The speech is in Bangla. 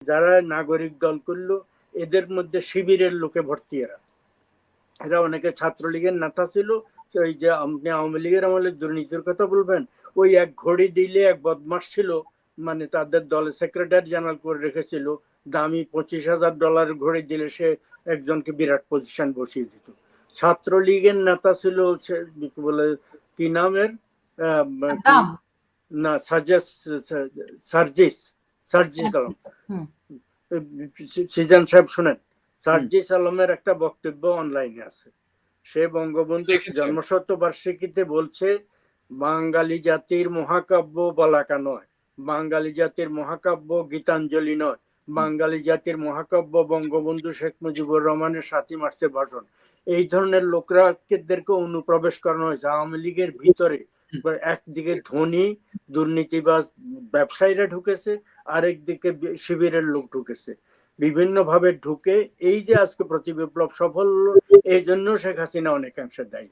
যারা নাগরিক দল করলো এদের মধ্যে শিবিরের লোকে ভর্তি, এরা অনেকে ছাত্রলীগের নেতা ছিল। ওই যে আপনি আওয়ামী লীগের আমলে দুর্নীতির কথা বলবেন, ওই এক ঘড়ি দিলে এক বদমাস ছিল, মানে তাদের দলের সেক্রেটারি জেনারেল করে রেখেছিল, দামি $25,000 ঘড়ি দিলে সে একজনকে বিরাট পজিশন বসিয়ে দিত। ছাত্রলীগের নেতা ছিল বলে কি নামের, না সার্জিস আলম। সিজান সাহেব শুনেন, সার্জিস আলমের একটা বক্তব্য অনলাইনে আছে। সে বঙ্গবন্ধুর জন্মশতবার্ষিকীতে বলছে, বাঙালি জাতির মহাকাব্য বলাকা নয়, বাঙালি জাতির মহাকাব্য গীতাঞ্জলি নয়, বাঙালি জাতির মহাকাব্য বঙ্গবন্ধু শেখ মুজিবুর রহমানের 7ই মার্চের ভাষণ। এই ধরনের লোকদেরকে অনুপ্রবেশ করানো হয়েছে আওয়ামী লীগের ভিতরে। একদিকে ধনী দুর্নীতিবাজ ব্যবসায়ীরা ঢুকেছে, আরেকদিকে শিবিরের লোক ঢুকেছে, বিভিন্ন ভাবে ঢুকে এই যে আজকে প্রতি বিপ্লব সফল হলো, এই জন্য শেখ হাসিনা অনেকাংশে দায়ী।